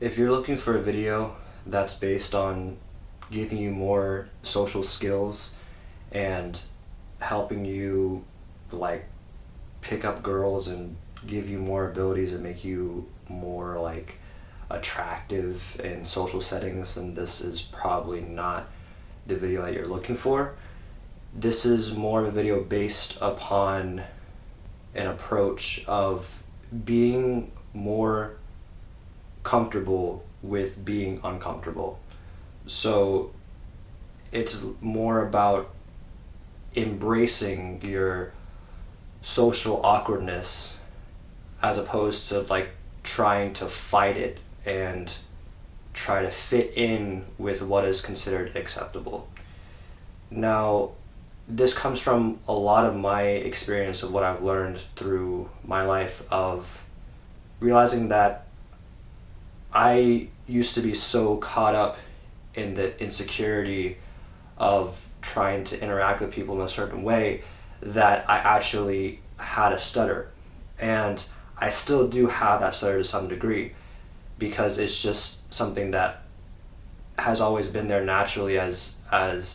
If you're looking for a video that's based on giving you more social skills and helping you like pick up girls and give you more abilities and make you more like attractive in social settings, then this is probably not the video that you're looking for. This is more of a video based upon an approach of being more comfortable with being uncomfortable. So it's more about embracing your social awkwardness as opposed to like trying to fight it and try to fit in with what is considered acceptable. Now, this comes from a lot of my experience of what I've learned through my life of realizing that I used to be so caught up in the insecurity of trying to interact with people in a certain way that I actually had a stutter. And I still do have that stutter to some degree because it's just something that has always been there naturally as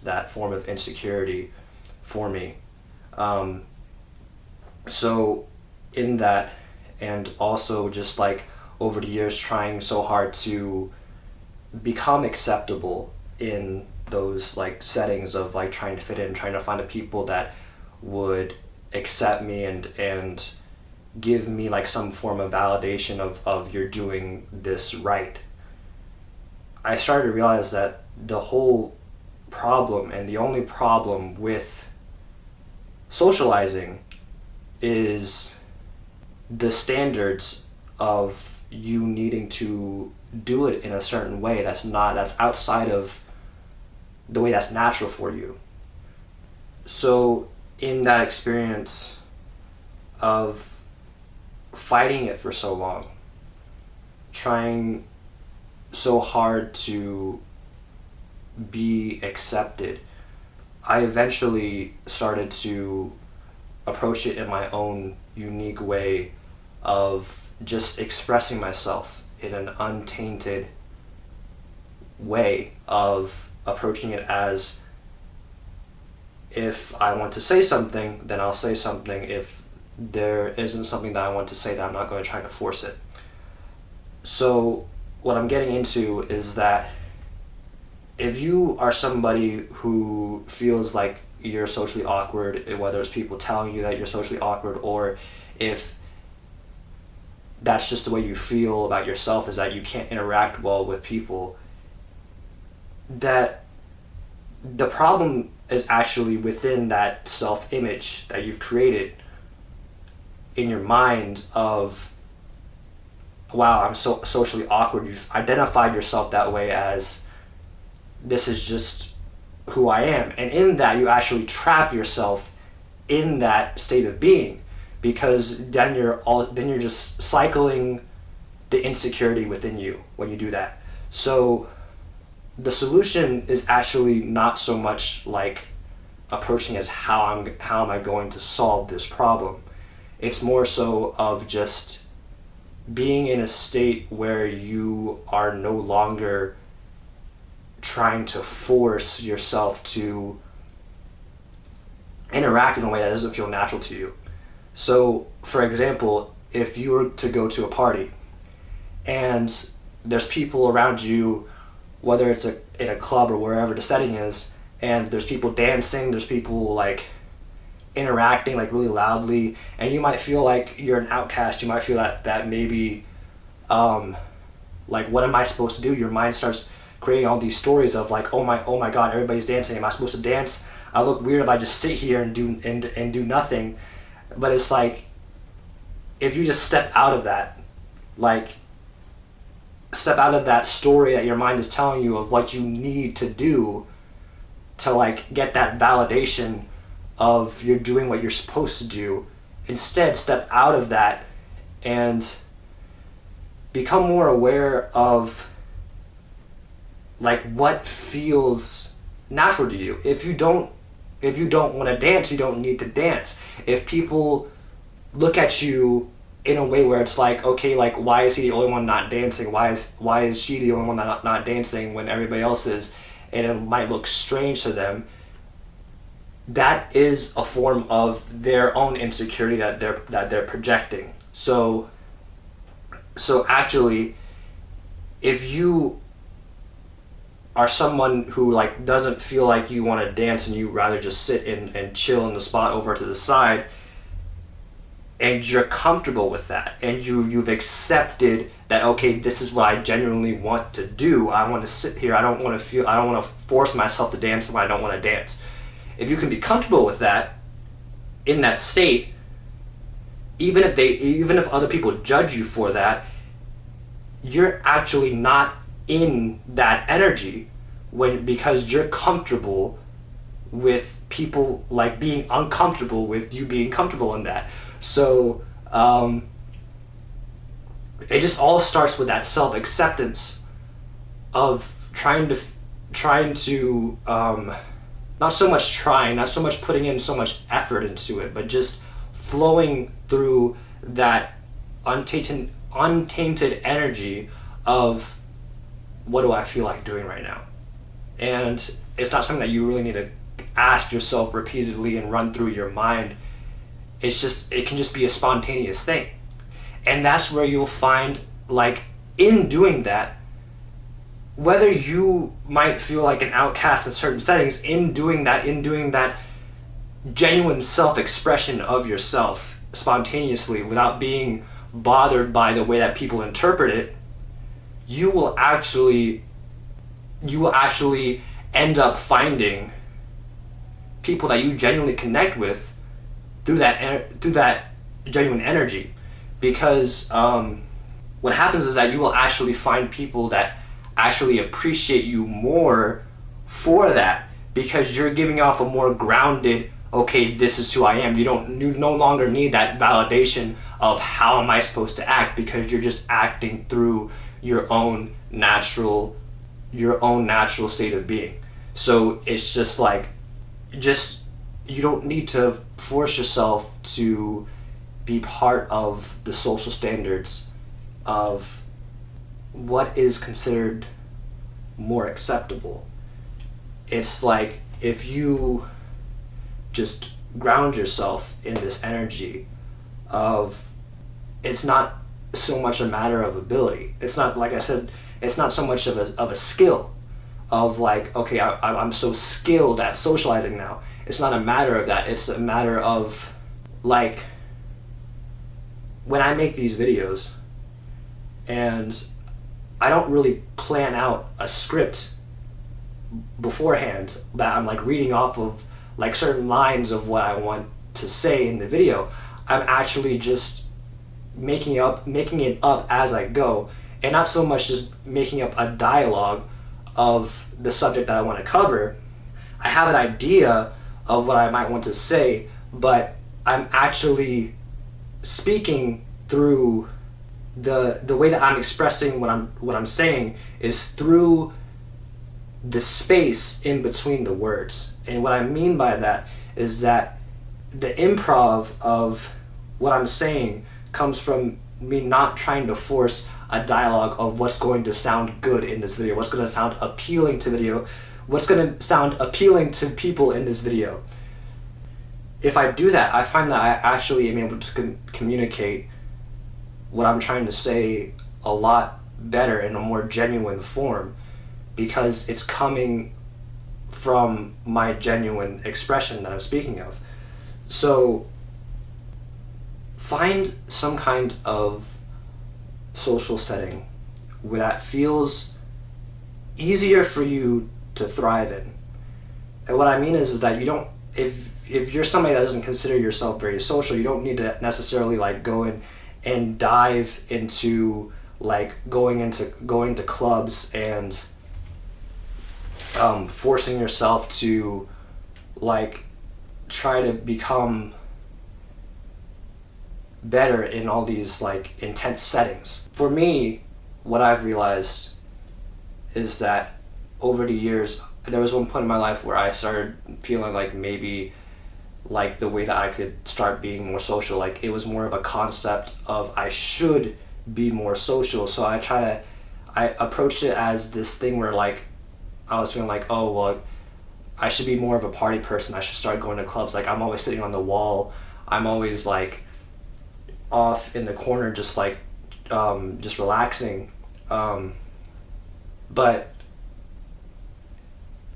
that form of insecurity for me. So in that, and also just like over the years trying so hard to become acceptable in those like settings of like trying to fit in, trying to find the people that would accept me and give me like some form of validation of you're doing this right. I started to realize that the whole problem and the only problem with socializing is the standards of you needing to do it in a certain way that's outside of the way that's natural for you. So in that experience of fighting it for so long, trying so hard to be accepted, I eventually started to approach it in my own unique way of just expressing myself in an untainted way of approaching it as if I want to say something, then I'll say something. If there isn't something that I want to say, then I'm not going to try to force it. So what I'm getting into is that if you are somebody who feels like you're socially awkward, whether it's people telling you that you're socially awkward or if that's just the way you feel about yourself, is that you can't interact well with people, that the problem is actually within that self-image that you've created in your mind of, wow, I'm so socially awkward. You've identified yourself that way as this is just who I am. And in that, you actually trap yourself in that state of being, because then you're just cycling the insecurity within you when you do that. So the solution is actually not so much like approaching as how am I going to solve this problem. It's more so of just being in a state where you are no longer trying to force yourself to interact in a way that doesn't feel natural to you. So, for example, if you were to go to a party and there's people around you, whether it's in a club or wherever the setting is, and there's people dancing, there's people like interacting like really loudly, and you might feel like you're an outcast, you might feel that maybe like, what am I supposed to do? Your mind starts creating all these stories of like, oh my god, everybody's dancing, am I supposed to dance? I look weird if I just sit here and do nothing. But it's like, if you just step out of that, like step out of that story that your mind is telling you of what you need to do to like get that validation of you're doing what you're supposed to do. Instead, step out of that and become more aware of like what feels natural to you. If you don't want to dance, you don't need to dance. If people look at you in a way where it's like, okay, like why is he the only one not dancing? Why is she the only one not dancing when everybody else is? And it might look strange to them. That is a form of their own insecurity that they're projecting. So actually, if you are someone who like doesn't feel like you want to dance and you rather just sit and chill in the spot over to the side, and you're comfortable with that, and you've accepted that, okay, this is what I genuinely want to do. I want to sit here. I don't want to force myself to dance when I don't want to dance. If you can be comfortable with that, in that state, even if other people judge you for that, you're actually not in that energy because you're comfortable with people like being uncomfortable with you being comfortable in that. So it just all starts with that self-acceptance of trying to not so much putting in so much effort into it, but just flowing through that untainted energy of what do I feel like doing right now. And it's not something that you really need to ask yourself repeatedly and run through your mind. It can just be a spontaneous thing. And that's where you'll find, like, in doing that, whether you might feel like an outcast in certain settings, in doing that genuine self-expression of yourself spontaneously without being bothered by the way that people interpret it, you will actually end up finding people that you genuinely connect with through that genuine energy. Because what happens is that you will actually find people that actually appreciate you more for that, because you're giving off a more grounded, okay, this is who I am. You no longer need that validation of how am I supposed to act, because you're just acting through your own natural state of being. So it's just like, you don't need to force yourself to be part of the social standards of what is considered more acceptable. It's like, if you just ground yourself in this energy of, it's not so much a matter of ability. It's not, like I said, it's not so much of a skill of like, okay, I'm so skilled at socializing now. It's not a matter of that. It's a matter of, like, when I make these videos and I don't really plan out a script beforehand that I'm like reading off of like certain lines of what I want to say in the video. I'm actually just making it up as I go, and not so much just making up a dialogue of the subject that I want to cover. I have an idea of what I might want to say, but I'm actually speaking through the way that I'm expressing what I'm saying is through the space in between the words. And what I mean by that is that the improv of what I'm saying comes from me not trying to force a dialogue of what's going to sound good in this video, what's going to sound appealing to video, what's going to sound appealing to people in this video. If I do that, I find that I actually am able to communicate what I'm trying to say a lot better in a more genuine form, because it's coming from my genuine expression that I'm speaking of. So find some kind of social setting where that feels easier for you to thrive in. And what I mean is that you don't, if you're somebody that doesn't consider yourself very social, you don't need to necessarily like go in and dive into like going to clubs and forcing yourself to like try to become better in all these like intense settings. For me, what I've realized is that over the years, there was one point in my life where I started feeling like maybe like the way that I could start being more social. Like it was more of a concept of I should be more social. So I approached it as this thing where like I was feeling like, oh well, I should be more of a party person. I should start going to clubs. Like I'm always sitting on the wall. I'm always like off in the corner, just relaxing. But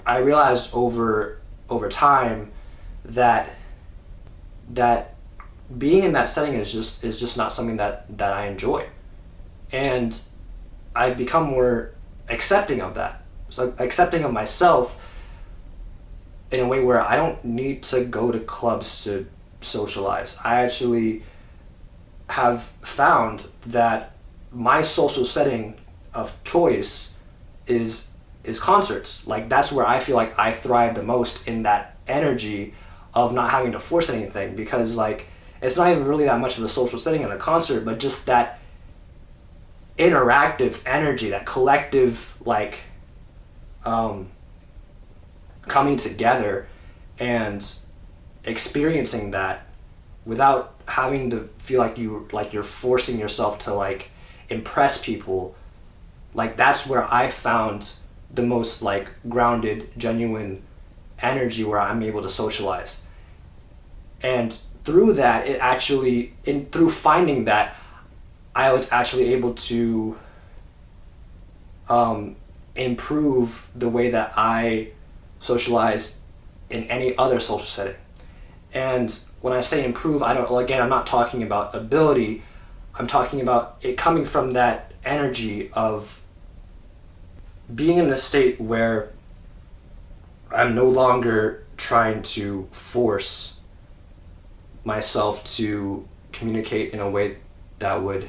I realized over time that that being in that setting is just not something that I enjoy, and I've become more accepting of that. So accepting of myself in a way where I don't need to go to clubs to socialize. I actually have found that my social setting of choice is concerts. Like that's where I feel like I thrive the most, in that energy of not having to force anything, because like it's not even really that much of a social setting in a concert, but just that interactive energy, that collective like coming together and experiencing that without having to feel like you're forcing yourself to like impress people. Like that's where I found the most like grounded, genuine energy, where I'm able to socialize. And through that, through finding that, I was actually able to improve the way that I socialize in any other social setting. And when I say improve, I'm not talking about ability. I'm talking about it coming from that energy of being in a state where I'm no longer trying to force myself to communicate in a way that would,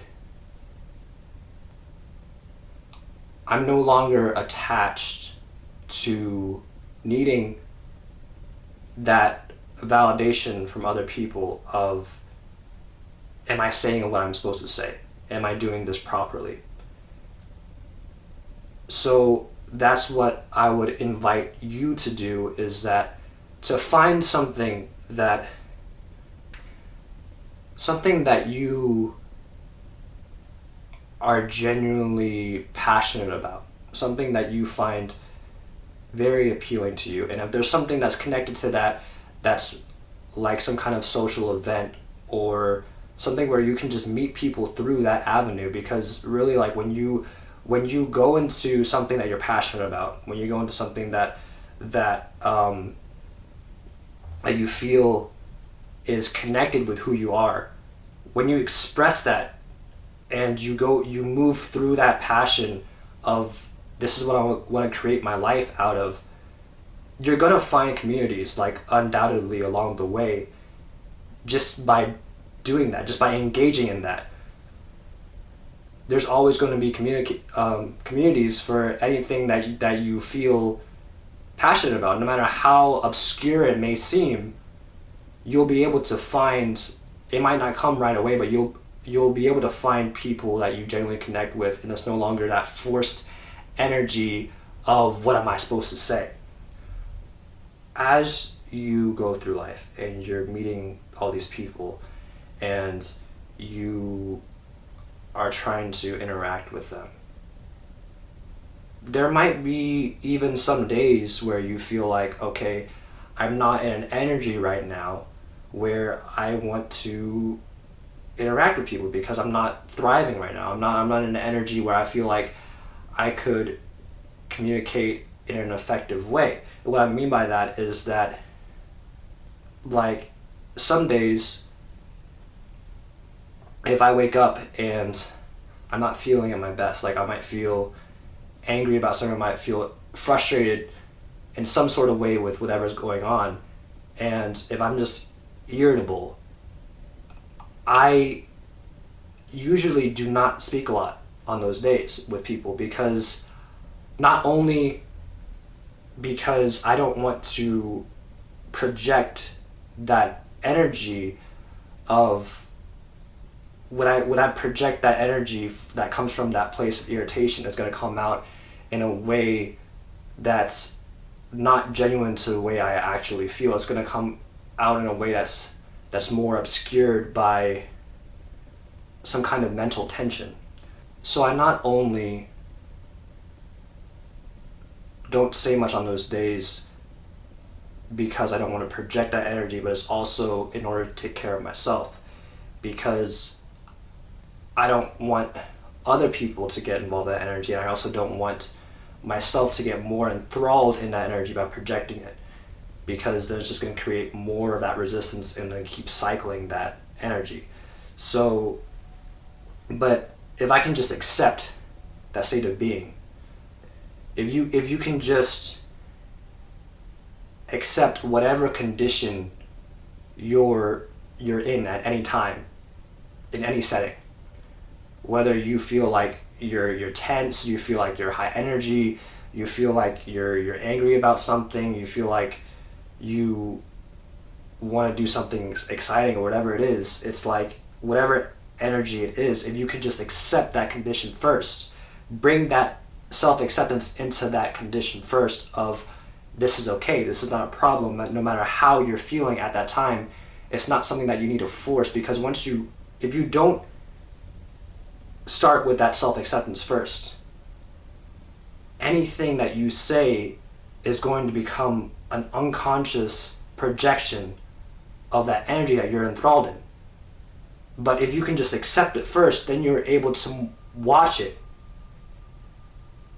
I'm no longer attached to needing that validation from other people of, am I saying what I'm supposed to say? Am I doing this properly? So that's what I would invite you to do, is that to find something that you are genuinely passionate about, something that you find very appealing to you. And if there's something that's connected to that, that's like some kind of social event or something where you can just meet people through that avenue. Because really, like when you go into something that you're passionate about, when you go into something that you feel is connected with who you are, when you express that and you move through that passion of, this is what I want to create my life out of, you're gonna find communities, like undoubtedly along the way, just by doing that, just by engaging in that. There's always going to be communities for anything that you feel passionate about. No matter how obscure it may seem, you'll be able to find, it might not come right away, but you'll be able to find people that you genuinely connect with, and it's no longer that forced energy of, what am I supposed to say? As you go through life and you're meeting all these people and you are trying to interact with them, there might be even some days where you feel like, okay, I'm not in an energy right now where I want to interact with people because I'm not thriving right now. I'm not in an energy where I feel like I could communicate in an effective way. And what I mean by that is that, like, some days if I wake up and I'm not feeling at my best, like I might feel angry about something, I might feel frustrated in some sort of way with whatever's going on, and if I'm just irritable, I usually do not speak a lot on those days with people, because not only because I don't want to project that energy of, when I project that energy that comes from that place of irritation, it's going to come out in a way that's not genuine to the way I actually feel. It's going to come out in a way that's more obscured by some kind of mental tension. So I not only don't say much on those days because I don't want to project that energy, but it's also in order to take care of myself, because I don't want other people to get involved in that energy, and I also don't want myself to get more enthralled in that energy by projecting it, because then it's just going to create more of that resistance and then keep cycling that energy. So, but if I can just accept that state of being, if you can just accept whatever condition you're in at any time, in any setting, whether you feel like you're tense, you feel like you're high energy, you feel like you're angry about something, you feel like you want to do something exciting or whatever it is, it's like whatever energy it is, if you can just accept that condition first, bring that self-acceptance into that condition first of, this is okay, this is not a problem, no matter how you're feeling at that time, it's not something that you need to force, because if you don't start with that self-acceptance first, anything that you say is going to become an unconscious projection of that energy that you're enthralled in. But if you can just accept it first, then you're able to watch it.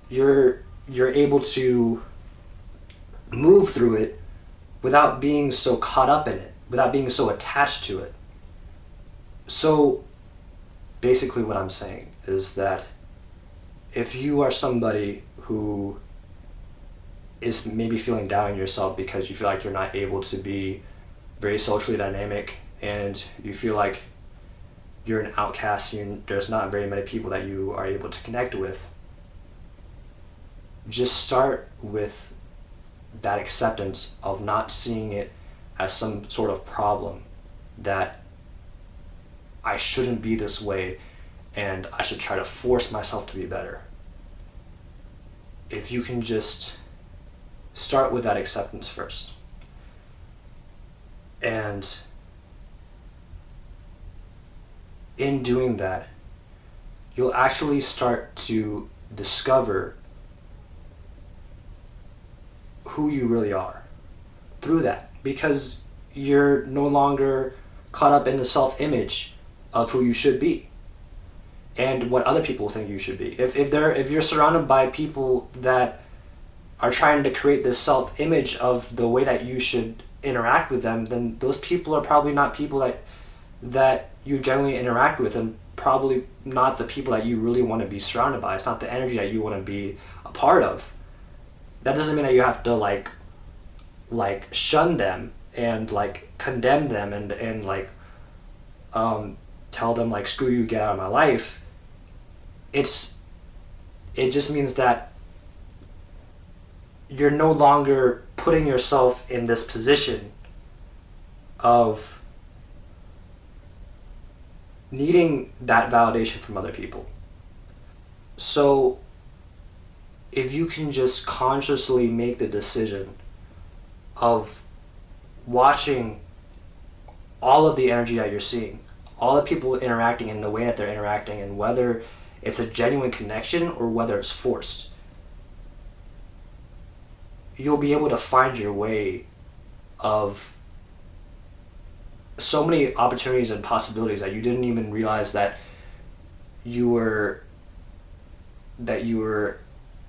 You're able to move through it without being so caught up in it, without being so attached to it. So basically what I'm saying is that if you are somebody who is maybe feeling down on yourself because you feel like you're not able to be very socially dynamic, and you feel like you're an outcast, there's not very many people that you are able to connect with, just start with that acceptance of not seeing it as some sort of problem, that I shouldn't be this way and I should try to force myself to be better. If you can just start with that acceptance first, and in doing that, you'll actually start to discover who you really are through that, because you're no longer caught up in the self-image of who you should be and what other people think you should be. If you're surrounded by people that are trying to create this self-image of the way that you should interact with them, then those people are probably not people that you generally interact with, and probably not the people that you really want to be surrounded by. It's not the energy that you want to be a part of. That doesn't mean that you have to like shun them and like condemn them and like tell them like, screw you, get out of my life. It just means that you're no longer putting yourself in this position of needing that validation from other people. So if you can just consciously make the decision of watching all of the energy that you're seeing, all the people interacting and the way that they're interacting, and whether it's a genuine connection or whether it's forced, you'll be able to find your way of so many opportunities and possibilities that you didn't even realize that you were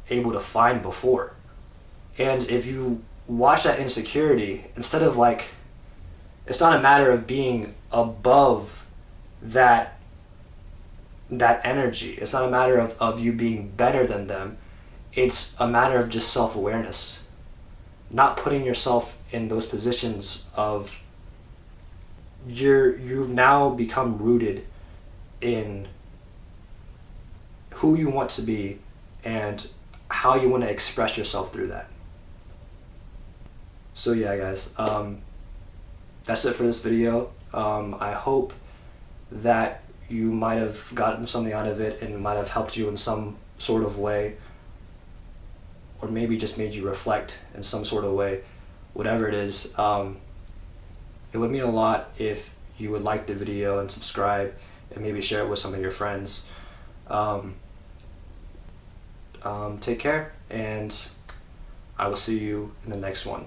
able to find before. And if you watch that insecurity, instead of like, it's not a matter of being above that energy, it's not a matter of you being better than them, it's a matter of just self-awareness, not putting yourself in those positions of you've now become rooted in who you want to be and how you want to express yourself through that. So yeah, guys, that's it for this video. I hope that you might have gotten something out of it and it might have helped you in some sort of way, or maybe just made you reflect in some sort of way, whatever it is. It would mean a lot if you would like the video and subscribe and maybe share it with some of your friends. Take care, and I will see you in the next one.